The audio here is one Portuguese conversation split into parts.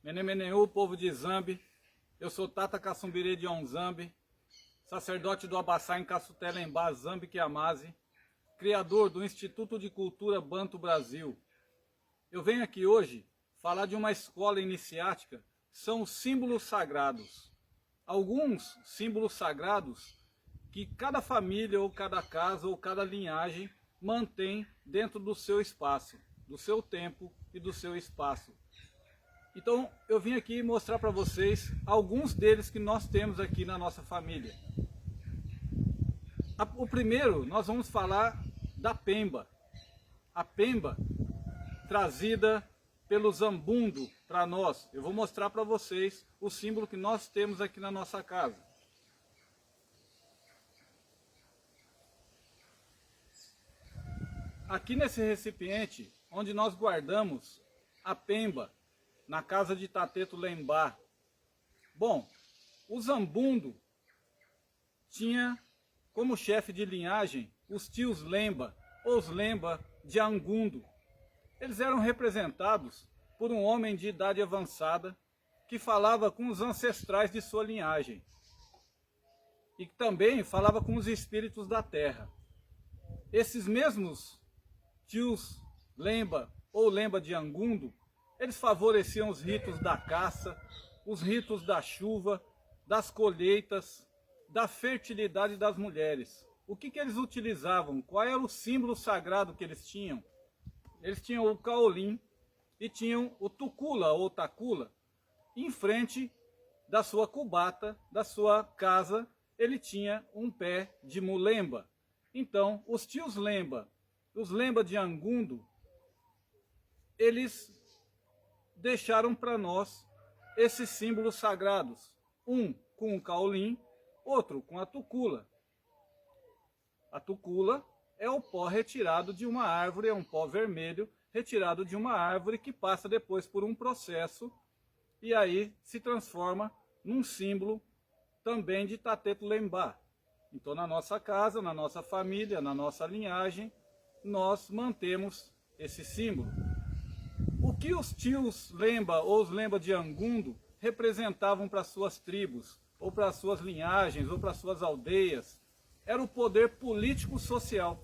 Menemeneu, povo de Zambi, eu sou Tata Kassumbirê de Onzambi, sacerdote do Abaçá em Cassutelembá, Zambi Kiamazi, criador do Instituto de Cultura Banto Brasil. Eu venho aqui hoje falar de uma escola iniciática, são os símbolos sagrados. Alguns símbolos sagrados que cada família ou cada casa ou cada linhagem mantém dentro do seu espaço, do seu tempo e do seu espaço. Então eu vim aqui mostrar para vocês alguns deles que nós temos aqui na nossa família. O primeiro, nós vamos falar da Pemba. A Pemba, trazida pelo Zambundo para nós. Eu vou mostrar para vocês o símbolo que nós temos aqui na nossa casa. Aqui nesse recipiente, onde nós guardamos a Pemba, na casa de Tateto Lembá. Bom, o Zambundo tinha como chefe de linhagem os tios Lemba, ou os Lemba de Angundo. Eles eram representados por um homem de idade avançada que falava com os ancestrais de sua linhagem e que também falava com os espíritos da terra. Esses mesmos tios Lemba ou Lemba de Angundo, eles favoreciam os ritos da caça, os ritos da chuva, das colheitas, da fertilidade das mulheres. O que eles utilizavam? Qual era o símbolo sagrado que eles tinham? Eles tinham o caolim e tinham o tucula ou tacula. Em frente da sua cubata, da sua casa, ele tinha um pé de mulemba. Então, os tios Lemba, os Lemba de Angundo, eles deixaram para nós esses símbolos sagrados. Um com o caolim, outro com a tucula. A tucula é o pó retirado de uma árvore, é um pó vermelho retirado de uma árvore que passa depois por um processo e aí se transforma num símbolo também de Tateto Lembá. Então na nossa casa, na nossa família, na nossa linhagem, nós mantemos esse símbolo. O que os tios Lemba ou os Lemba de Angundo representavam para suas tribos, ou para suas linhagens, ou para suas aldeias, era o poder político-social.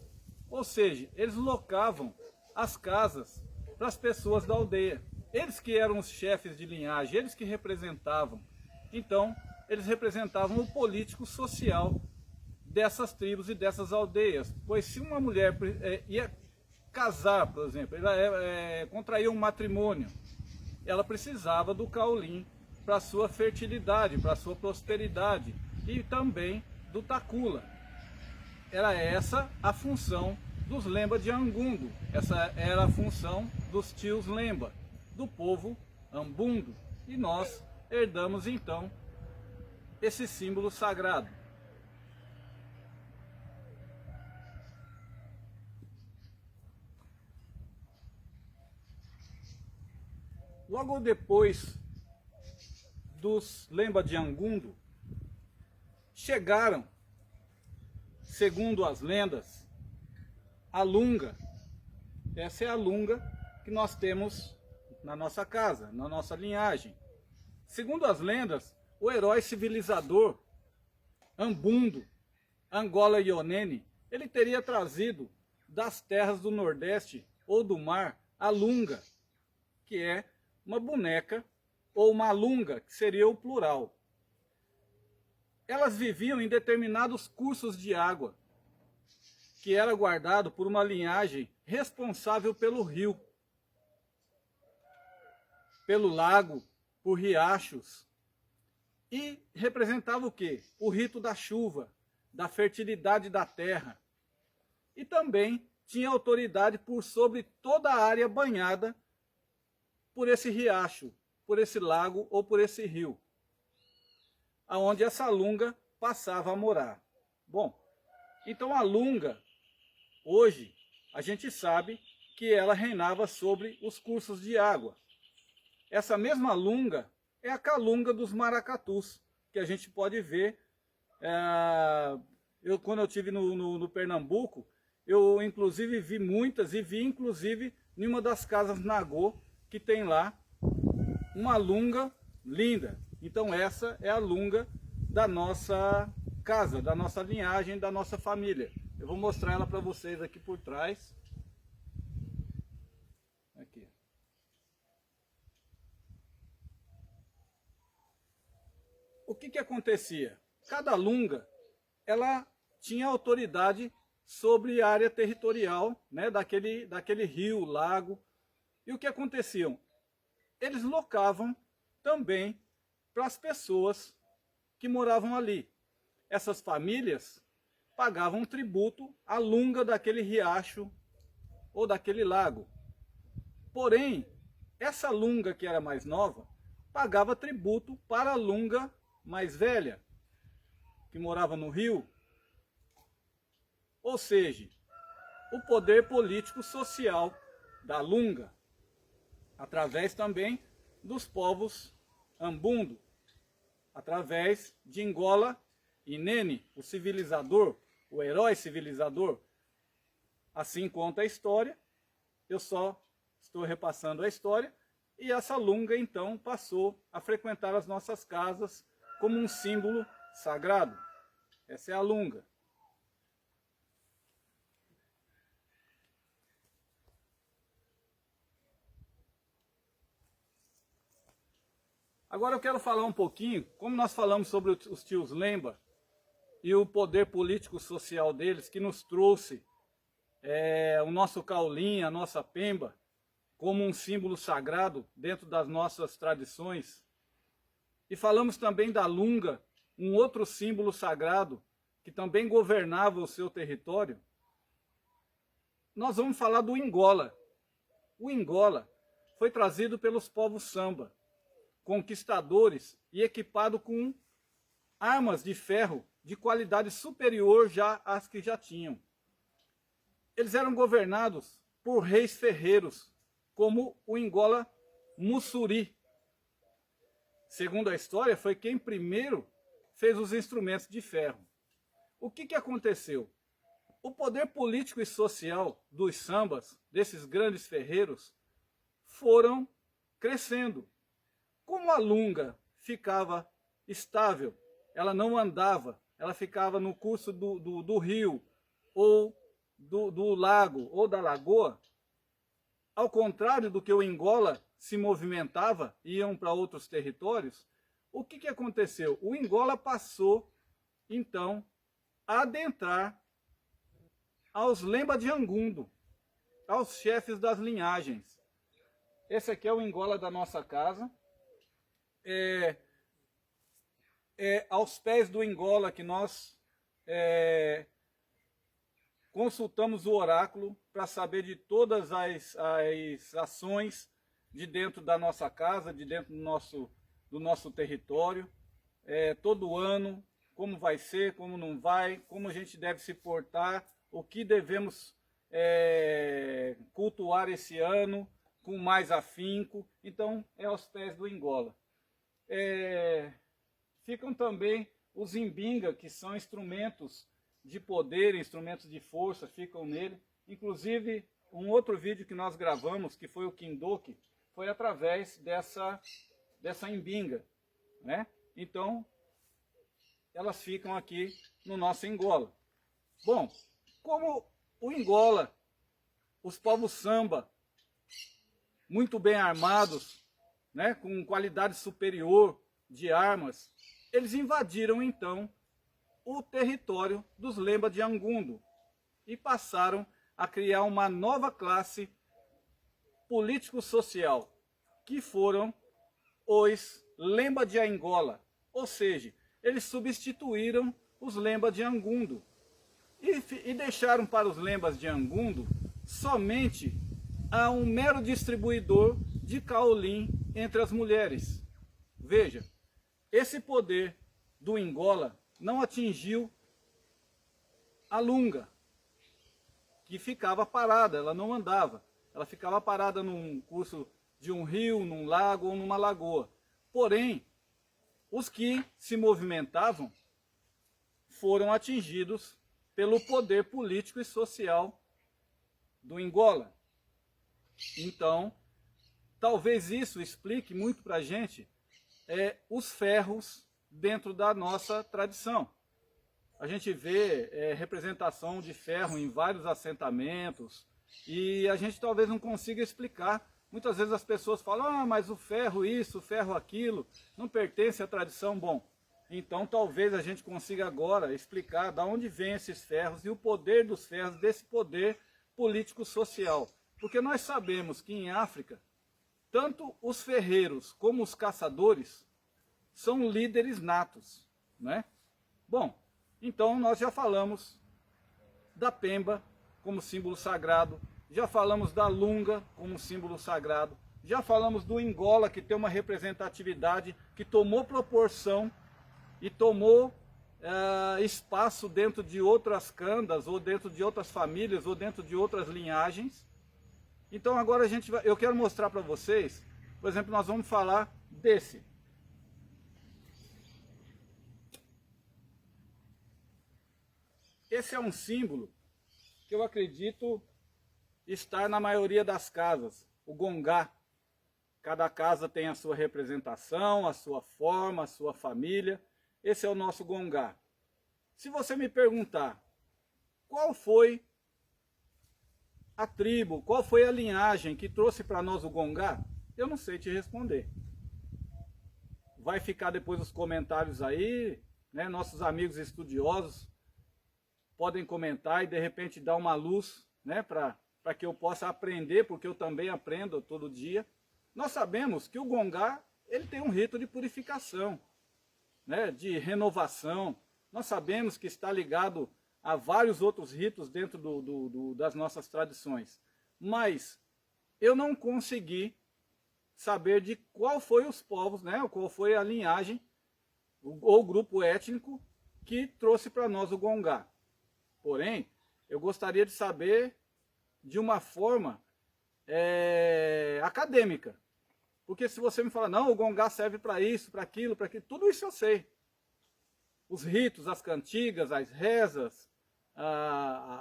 Ou seja, eles locavam as casas para as pessoas da aldeia. Eles que eram os chefes de linhagem, eles que representavam. Então, eles representavam o político-social dessas tribos e dessas aldeias. Pois se uma mulher ia casar, por exemplo, ela contraía um matrimônio, ela precisava do caolim para sua fertilidade, para sua prosperidade e também do tacula. Era essa a função dos Lemba de Angundo, essa era a função dos tios Lemba, do povo Ambundo, e nós herdamos então esse símbolo sagrado. Logo depois dos Lemba de Angundo, chegaram, segundo as lendas, a Lunga. Essa é a Lunga que nós temos na nossa casa, na nossa linhagem. Segundo as lendas, o herói civilizador Ambundo, Angola Ionene, ele teria trazido das terras do Nordeste ou do mar a Lunga, que é uma boneca, ou uma lunga, que seria o plural. Elas viviam em determinados cursos de água, que era guardado por uma linhagem responsável pelo rio, pelo lago, por riachos, e representava o quê? O rito da chuva, da fertilidade da terra, e também tinha autoridade por sobre toda a área banhada por esse riacho, por esse lago ou por esse rio, aonde essa lunga passava a morar. Bom, então a lunga, hoje, a gente sabe que ela reinava sobre os cursos de água. Essa mesma lunga é a calunga dos maracatus, que a gente pode ver. Quando eu estive no Pernambuco, eu inclusive vi muitas, e vi inclusive em uma das casas Nagô, que tem lá, uma lunga linda. Então essa é a lunga da nossa casa, da nossa linhagem, da nossa família. Eu vou mostrar ela para vocês aqui por trás. Aqui. O que acontecia? Cada lunga, ela tinha autoridade sobre a área territorial, né, daquele rio, lago. E o que acontecia? Eles locavam também para as pessoas que moravam ali. Essas famílias pagavam tributo à lunga daquele riacho ou daquele lago. Porém, essa lunga que era mais nova, pagava tributo para a lunga mais velha, que morava no rio. Ou seja, o poder político social da lunga, através também dos povos Ambundo, através de Ngola Inene, o civilizador, o herói civilizador. Assim conta a história, eu só estou repassando a história, e essa lunga então passou a frequentar as nossas casas como um símbolo sagrado. Essa é a lunga. Agora eu quero falar um pouquinho, como nós falamos sobre os tios Lemba e o poder político social deles, que nos trouxe o nosso caulim, a nossa pemba, como um símbolo sagrado dentro das nossas tradições. E falamos também da lunga, um outro símbolo sagrado, que também governava o seu território. Nós vamos falar do Ngola. O Ngola foi trazido pelos povos Samba, conquistadores e equipado com armas de ferro de qualidade superior já às que já tinham. Eles eram governados por reis ferreiros, como o Ngola Mussuri. Segundo a história, foi quem primeiro fez os instrumentos de ferro. O que aconteceu? O poder político e social dos sambas, desses grandes ferreiros, foram crescendo. Como a lunga ficava estável, ela não andava, ela ficava no curso do rio, ou do lago, ou da lagoa, ao contrário do que o Ngola se movimentava, iam para outros territórios, o que aconteceu? O Ngola passou, então, a adentrar aos Lemba de Angundo, aos chefes das linhagens. Esse aqui é o Ngola da nossa casa. Aos pés do Ngola que nós consultamos o oráculo para saber de todas as ações de dentro da nossa casa, de dentro do nosso território, todo ano, como vai ser, como não vai, como a gente deve se portar, o que devemos cultuar esse ano com mais afinco. Então, é aos pés do Ngola. Ficam também os imbinga, que são instrumentos de poder, instrumentos de força, ficam nele. Inclusive, um outro vídeo que nós gravamos, que foi o Kindoki, foi através dessa imbinga, né? Então, elas ficam aqui no nosso Ngola. Bom, como o Ngola, os povos Samba, muito bem armados, né, com qualidade superior de armas, eles invadiram então o território dos Lemba de Angundo e passaram a criar uma nova classe político-social, que foram os Lemba de Angola, ou seja, eles substituíram os Lemba de Angundo e deixaram para os Lembas de Angundo somente a um mero distribuidor de caolim entre as mulheres. Veja, esse poder do Ngola não atingiu a lunga, que ficava parada, ela não andava. Ela ficava parada num curso de um rio, num lago ou numa lagoa. Porém, os que se movimentavam foram atingidos pelo poder político e social do Ngola. Então, talvez isso explique muito para a gente os ferros dentro da nossa tradição. A gente vê representação de ferro em vários assentamentos e a gente talvez não consiga explicar. Muitas vezes as pessoas falam, ah, mas o ferro isso, o ferro aquilo, não pertence à tradição. Bom, então talvez a gente consiga agora explicar de onde vêm esses ferros e o poder dos ferros, desse poder político-social. Porque nós sabemos que em África, tanto os ferreiros como os caçadores são líderes natos, né? Bom, então nós já falamos da pemba como símbolo sagrado, já falamos da lunga como símbolo sagrado, já falamos do Ingola, que tem uma representatividade que tomou proporção e tomou espaço dentro de outras candas, ou dentro de outras famílias, ou dentro de outras linhagens. Então agora eu quero mostrar para vocês, por exemplo, nós vamos falar desse. Esse é um símbolo que eu acredito estar na maioria das casas, o gongá. Cada casa tem a sua representação, a sua forma, a sua família. Esse é o nosso gongá. Se você me perguntar qual foi a tribo, qual foi a linhagem que trouxe para nós o gongá, eu não sei te responder. Vai ficar depois os comentários aí, né? Nossos amigos estudiosos podem comentar e de repente dar uma luz, né? Para que eu possa aprender, porque eu também aprendo todo dia. Nós sabemos que o gongá ele tem um rito de purificação, né? De renovação. Nós sabemos que está ligado a vários outros ritos dentro das nossas tradições. Mas eu não consegui saber de qual foi os povos, né? Qual foi a linhagem ou grupo étnico que trouxe para nós o gongá. Porém, eu gostaria de saber de uma forma acadêmica. Porque se você me falar, não, o gongá serve para isso, para aquilo, tudo isso eu sei. Os ritos, as cantigas, as rezas,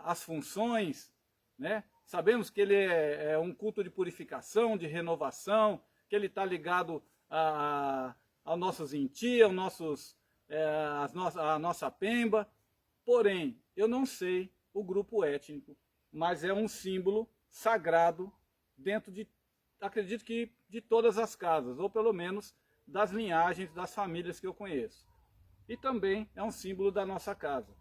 as funções, né? Sabemos que ele é um culto de purificação, de renovação, que ele está ligado ao nosso zinti, a nossa pemba. Porém, eu não sei o grupo étnico, mas é um símbolo sagrado dentro de, acredito que de todas as casas, ou pelo menos das linhagens, das famílias que eu conheço. E também é um símbolo da nossa casa.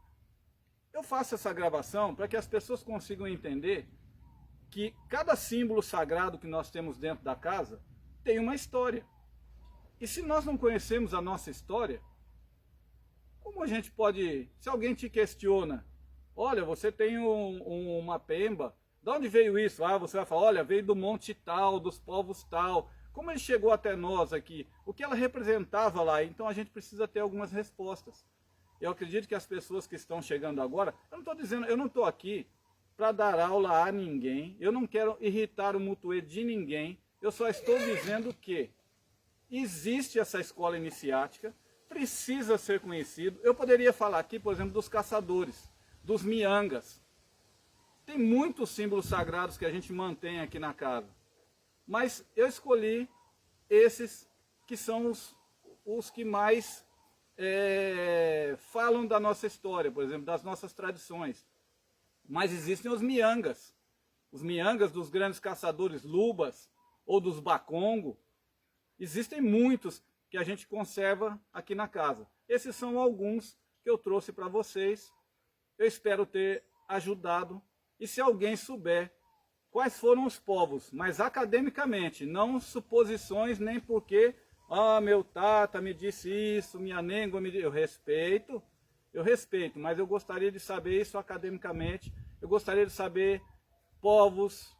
Eu faço essa gravação para que as pessoas consigam entender que cada símbolo sagrado que nós temos dentro da casa tem uma história. E se nós não conhecemos a nossa história, como a gente pode, se alguém te questiona, olha, você tem uma pemba, de onde veio isso? Ah, você vai falar, olha, veio do monte tal, dos povos tal. Como ele chegou até nós aqui? O que ela representava lá? Então a gente precisa ter algumas respostas. Eu acredito que as pessoas que estão chegando agora, eu não estou aqui para dar aula a ninguém, eu não quero irritar o mutuê de ninguém, eu só estou dizendo que existe essa escola iniciática, precisa ser conhecido. Eu poderia falar aqui, por exemplo, dos caçadores, dos miangas. Tem muitos símbolos sagrados que a gente mantém aqui na casa. Mas eu escolhi esses que são os que mais falam da nossa história, por exemplo, das nossas tradições. Mas existem os miangas dos grandes caçadores lubas ou dos bakongo. Existem muitos que a gente conserva aqui na casa. Esses são alguns que eu trouxe para vocês. Eu espero ter ajudado. E se alguém souber quais foram os povos, mas academicamente, não suposições, nem porque, meu tata me disse isso, minha nengua me disse... Eu respeito, mas eu gostaria de saber isso academicamente. Eu gostaria de saber povos,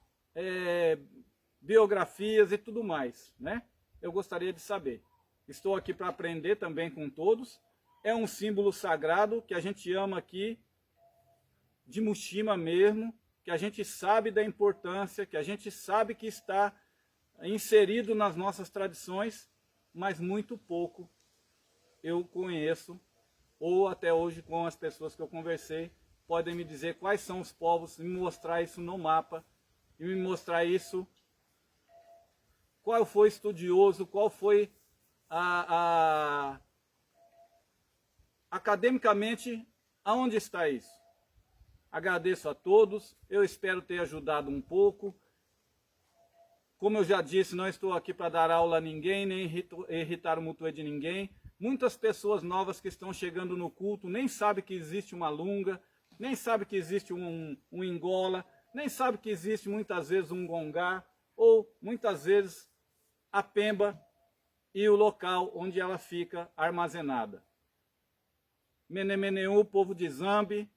biografias e tudo mais, né? Eu gostaria de saber. Estou aqui para aprender também com todos. É um símbolo sagrado que a gente ama aqui, de Muxima mesmo, que a gente sabe da importância, que a gente sabe que está inserido nas nossas tradições, mas muito pouco eu conheço, ou até hoje com as pessoas que eu conversei, podem me dizer quais são os povos, me mostrar isso no mapa, e me mostrar isso qual foi estudioso, qual foi academicamente, aonde está isso. Agradeço a todos, eu espero ter ajudado um pouco. Como eu já disse, não estou aqui para dar aula a ninguém, nem irritar o mutuê de ninguém. Muitas pessoas novas que estão chegando no culto nem sabem que existe uma lunga, nem sabem que existe um ingola, nem sabem que existe muitas vezes um gongá, ou muitas vezes a pemba e o local onde ela fica armazenada. Menemeneu, povo de Zambi,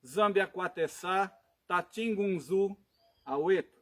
Zambi Aquatessá, Tatingunzu, Aueto.